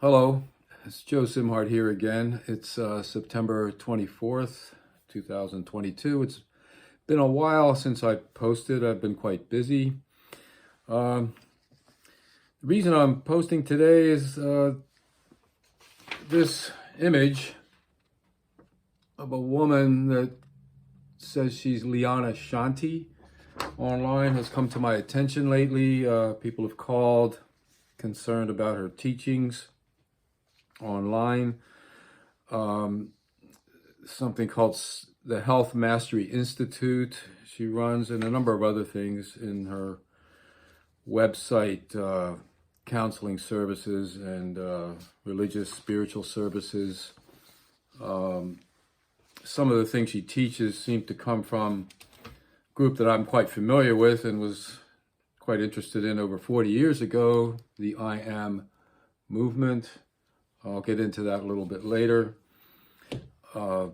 Hello, it's Joe Simhart here again. It's September 24th, 2022. It's been a while since I posted. I've been quite busy. The reason I'm posting today is this image of a woman that says she's Liana Shanti online has come to my attention lately. People have called concerned about her teachings online. Something called the Health Mastery Institute she runs, and a number of other things in her website, counseling services and religious spiritual services. Some of the things she teaches seem to come from a group that I'm quite familiar with and was quite interested in over 40 years ago, the I Am movement. I'll get into that a little bit later. So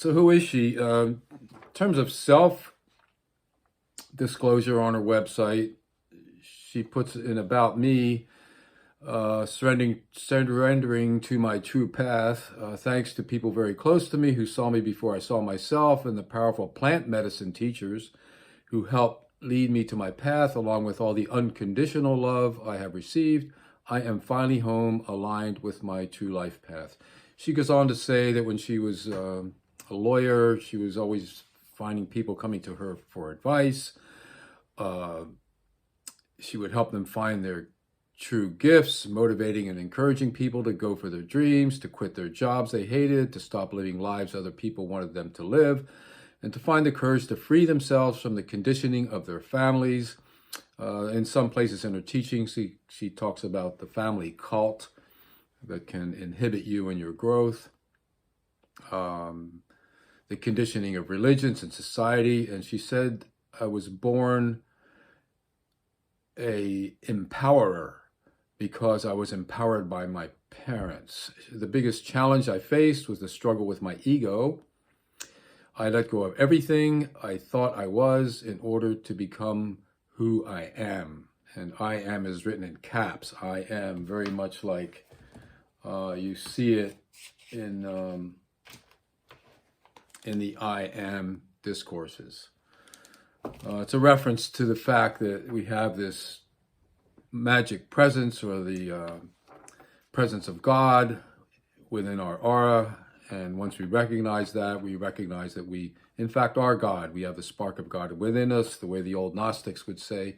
who is she? In terms of self-disclosure on her website, she puts in about me, surrendering to my true path, thanks to people very close to me who saw me before I saw myself, and the powerful plant medicine teachers who helped lead me to my path, along with all the unconditional love I have received. I am finally home, aligned with my true life path. She goes on to say that when she was a lawyer, she was always finding people coming to her for advice. She would help them find their true gifts, motivating and encouraging people to go for their dreams, to quit their jobs they hated, to stop living lives other people wanted them to live, and to find the courage to free themselves from the conditioning of their families. In some places in her teachings, she talks about the family cult that can inhibit you in your growth, the conditioning of religions and society. And she said, I was born a empowerer because I was empowered by my parents. The biggest challenge I faced was the struggle with my ego. I let go of everything I thought I was in order to become who I am. And I am is written in caps. I am, very much like you see it in the I am discourses. It's a reference to the fact that we have this magic presence, or the presence of God within our aura. And once we recognize that we, in fact, are God. We have the spark of God within us, the way the old Gnostics would say.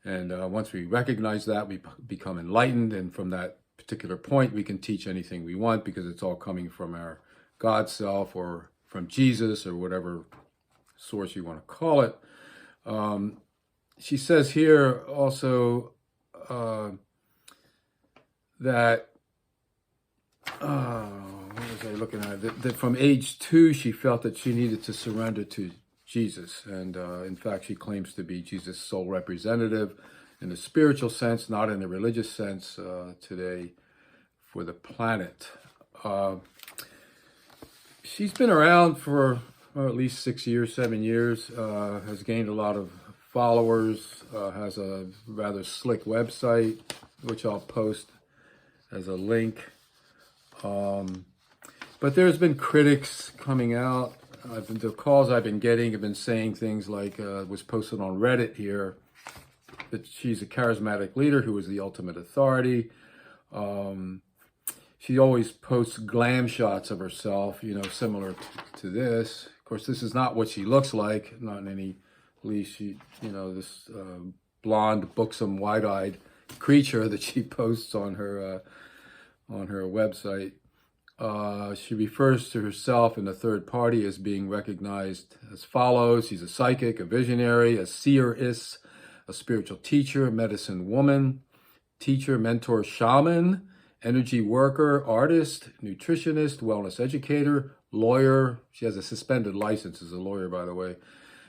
And once we recognize that, we become enlightened. And from that particular point, we can teach anything we want, because it's all coming from our God self, or from Jesus, or whatever source you want to call it. She says here also that what was I looking at? That from age 2, she felt that she needed to surrender to Jesus. And in fact, she claims to be Jesus' sole representative in the spiritual sense, not in the religious sense today for the planet. She's been around for at least 6 years, 7 years, has gained a lot of followers, has a rather slick website, which I'll post as a link. But there's been critics coming out. The calls I've been getting have been saying things like, was posted on Reddit here, that she's a charismatic leader who is the ultimate authority. She always posts glam shots of herself, similar to this. Of course, this is not what she looks like, not in any least. She, this blonde, buxom, wide-eyed creature that she posts on her website. She refers to herself in the third party as being recognized as follows. She's a psychic, a visionary, a seeress, a spiritual teacher, medicine woman, teacher, mentor, shaman, energy worker, artist, nutritionist, wellness educator, lawyer. She has a suspended license as a lawyer, by the way.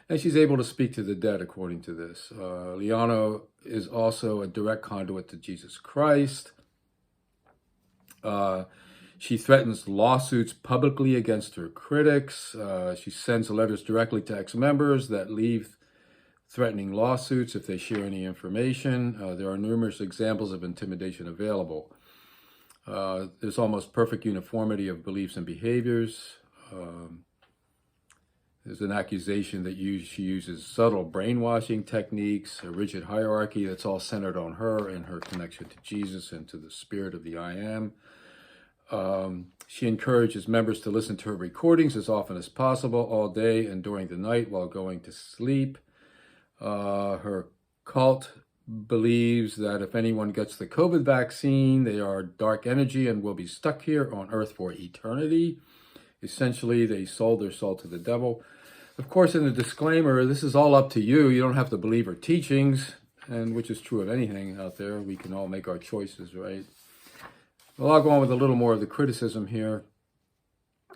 And she's able to speak to the dead, according to this. Liana is also a direct conduit to Jesus Christ. She threatens lawsuits publicly against her critics. She sends letters directly to ex-members that leave threatening lawsuits if they share any information. There are numerous examples of intimidation available. There's almost perfect uniformity of beliefs and behaviors. There's an accusation that she uses subtle brainwashing techniques, a rigid hierarchy that's all centered on her and her connection to Jesus and to the spirit of the I Am. She encourages members to listen to her recordings as often as possible, all day and during the night while going to sleep. Her cult believes that if anyone gets the COVID vaccine, they are dark energy and will be stuck here on Earth for eternity. Essentially, they sold their soul to the devil. Of course, in the disclaimer, this is all up to you. You don't have to believe her teachings, and which is true of anything out there. We can all make our choices, right? Well, I'll go on with a little more of the criticism here.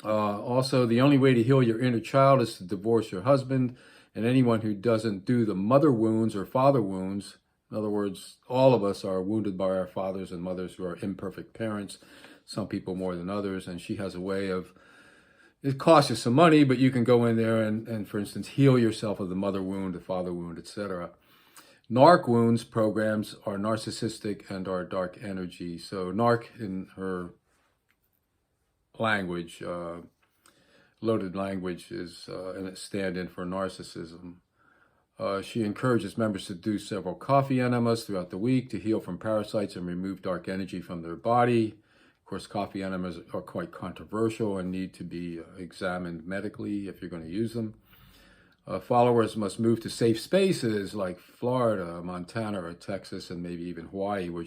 Also, the only way to heal your inner child is to divorce your husband, and anyone who doesn't do the mother wounds or father wounds. In other words, all of us are wounded by our fathers and mothers who are imperfect parents, some people more than others, and she has a way of, it costs you some money, but you can go in there and for instance, heal yourself of the mother wound, the father wound, etc. Narc wounds programs are narcissistic and are dark energy. So narc in her language, loaded language, is a stand-in for narcissism. She encourages members to do several coffee enemas throughout the week to heal from parasites and remove dark energy from their body. Of course, coffee enemas are quite controversial and need to be examined medically if you're going to use them. Followers must move to safe spaces like Florida, Montana, or Texas, and maybe even Hawaii, where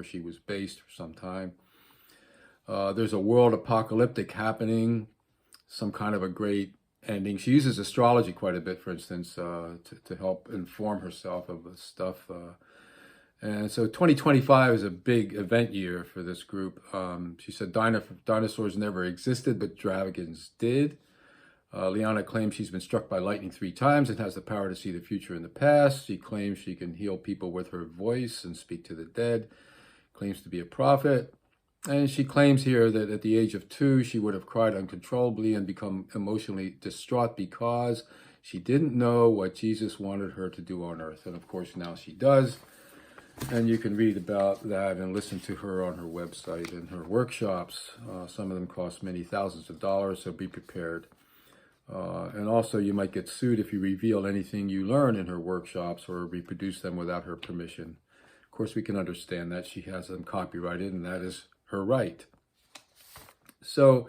she was based for some time. There's a world apocalyptic happening, some kind of a great ending. She uses astrology quite a bit, for instance, to help inform herself of this stuff. And so 2025 is a big event year for this group. She said dinosaurs never existed, but dragons did. Liana claims she's been struck by lightning 3 times and has the power to see the future and the past. She claims she can heal people with her voice and speak to the dead. Claims to be a prophet. And she claims here that at the age of 2, she would have cried uncontrollably and become emotionally distraught because she didn't know what Jesus wanted her to do on earth. And of course, now she does. And you can read about that and listen to her on her website and her workshops. Some of them cost many thousands of dollars, so be prepared. And also, you might get sued if you reveal anything you learn in her workshops or reproduce them without her permission. Of course, we can understand that. She has them copyrighted, and that is her right. So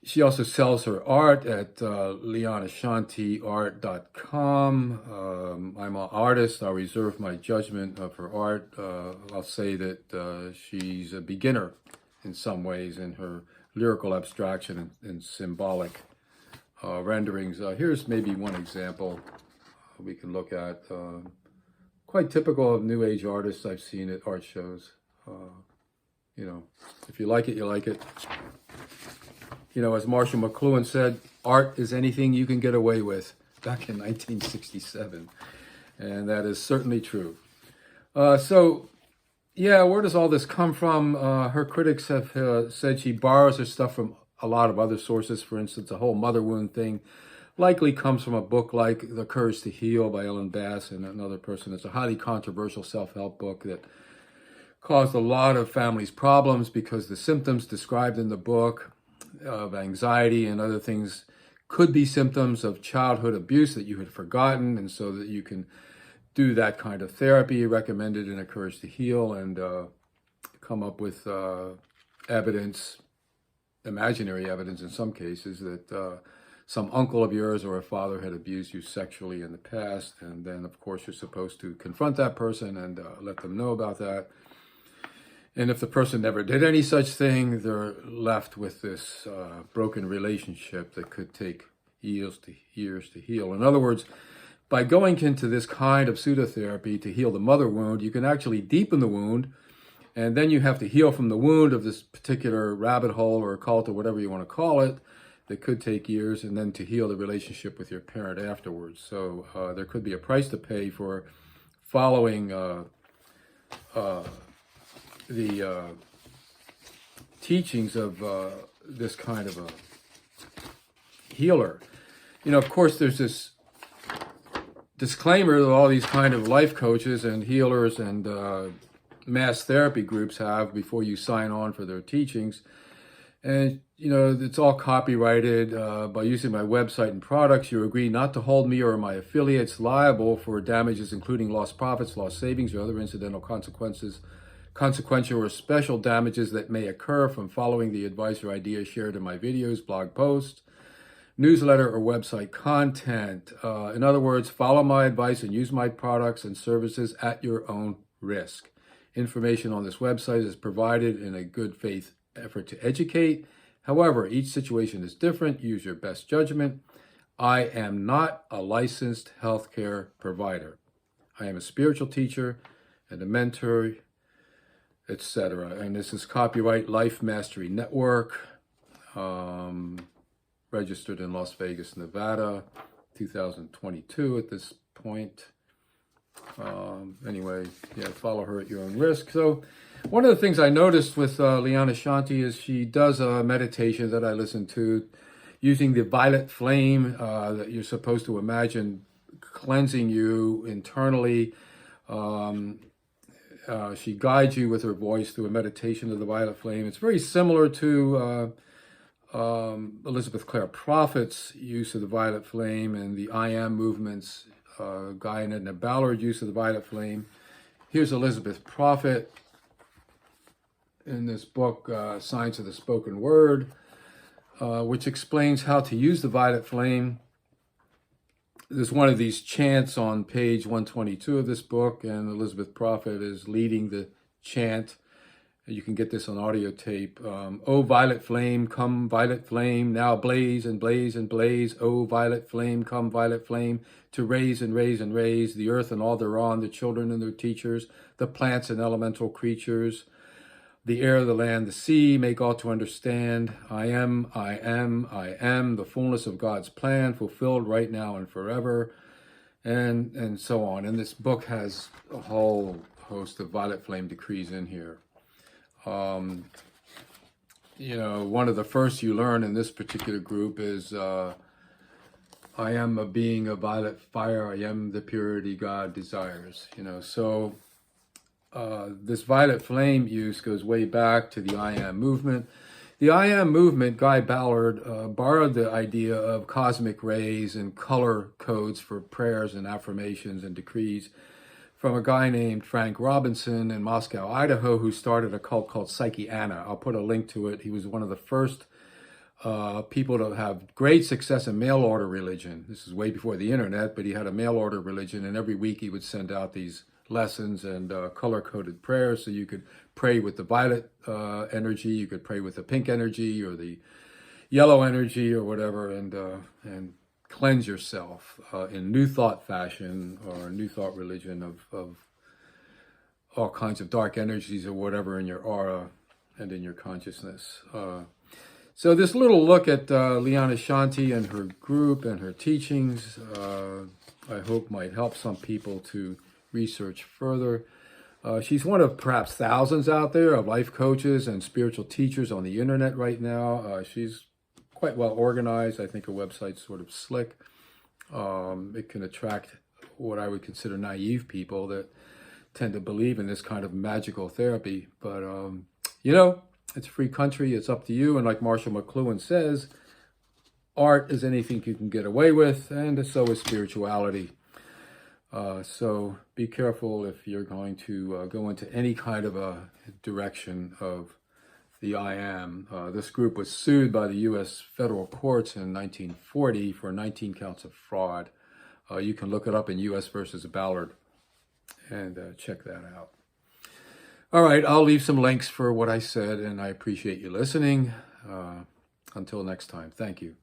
she also sells her art at lianashantiart.com. I'm an artist. I'll reserve my judgment of her art. I'll say that she's a beginner in some ways in her lyrical abstraction and symbolic renderings. Here's maybe one example we can look at. Quite typical of New Age artists I've seen at art shows. You know, if you like it, you like it. You know, as Marshall McLuhan said, art is anything you can get away with, back in 1967. And that is certainly true. So, yeah, where does all this come from? Her critics have said she borrows her stuff from a lot of other sources. For instance, the whole mother wound thing likely comes from a book like The Courage to Heal by Ellen Bass and another person. It's a highly controversial self-help book that caused a lot of families problems because the symptoms described in the book of anxiety and other things could be symptoms of childhood abuse that you had forgotten, and so that you can do that kind of therapy recommended in A Courage to Heal and come up with evidence, imaginary evidence in some cases, that some uncle of yours or a father had abused you sexually in the past. And then, of course, you're supposed to confront that person and let them know about that. And if the person never did any such thing, they're left with this broken relationship that could take years to heal. In other words, by going into this kind of pseudotherapy to heal the mother wound, you can actually deepen the wound, and then you have to heal from the wound of this particular rabbit hole or occult or whatever you want to call it that could take years, and then to heal the relationship with your parent afterwards. So there could be a price to pay for following the teachings of this kind of a healer. You know, of course, there's this disclaimer that all these kind of life coaches and healers and mass therapy groups have before you sign on for their teachings. And, you know, it's all copyrighted. By using my website and products, you agree not to hold me or my affiliates liable for damages, including lost profits, lost savings, or other incidental consequential or special damages that may occur from following the advice or ideas shared in my videos, blog posts, newsletter, or website content. In other words, follow my advice and use my products and services at your own risk. Information on this website is provided in a good faith effort to educate. However, each situation is different. Use your best judgment. I am not a licensed healthcare provider. I am a spiritual teacher and a mentor, etc. And this is copyright Life Mastery Network, registered in Las Vegas, Nevada, 2022 at this point. Anyway, yeah, follow her at your own risk. So one of the things I noticed with Liana Shanti is she does a meditation that I listen to using the violet flame that you're supposed to imagine cleansing you internally. She guides you with her voice through a meditation of the violet flame. It's very similar to Elizabeth Clare Prophet's use of the violet flame and the I Am movements, Guy and Edna Ballard use of the violet flame. Here's Elizabeth Prophet in this book, Science of the Spoken Word, which explains how to use the violet flame. There's one of these chants on page 122 of this book, and Elizabeth Prophet is leading the chant. You can get this on audio tape. Oh, violet flame, come, violet flame, now blaze and blaze and blaze. Oh, violet flame, come, violet flame, to raise and raise and raise the earth and all thereon, the children and their teachers, the plants and elemental creatures, the air, the land, the sea, make all to understand. I am, the fullness of God's plan, fulfilled right now and forever, and so on. And this book has a whole host of violet flame decrees in here. You know, one of the first you learn in this particular group is, I am a being of violet fire, I am the purity God desires, you know. So this violet flame use goes way back to the I Am movement. The I Am movement, Guy Ballard, borrowed the idea of cosmic rays and color codes for prayers and affirmations and decrees from a guy named Frank Robinson in Moscow, Idaho, who started a cult called Psyche Anna. I'll put a link to it. He was one of the first people to have great success in mail order religion. This is way before the internet, but he had a mail order religion, and every week he would send out these lessons and color-coded prayers, so you could pray with the violet energy, you could pray with the pink energy or the yellow energy or whatever, and cleanse yourself in New Thought fashion or New Thought religion of all kinds of dark energies or whatever in your aura and in your consciousness. So this little look at Liana Shanti and her group and her teachings, I hope might help some people to research further. She's one of perhaps thousands out there of life coaches and spiritual teachers on the internet right now. She's quite well organized. I think her website's sort of slick. It can attract what I would consider naive people that tend to believe in this kind of magical therapy. But, you know, it's a free country. It's up to you. And like Marshall McLuhan says, art is anything you can get away with, and so is spirituality. So be careful if you're going to go into any kind of a direction of the I Am. This group was sued by the U.S. federal courts in 1940 for 19 counts of fraud. You can look it up in U.S. versus Ballard and check that out. All right, I'll leave some links for what I said, and I appreciate you listening. Until next time, thank you.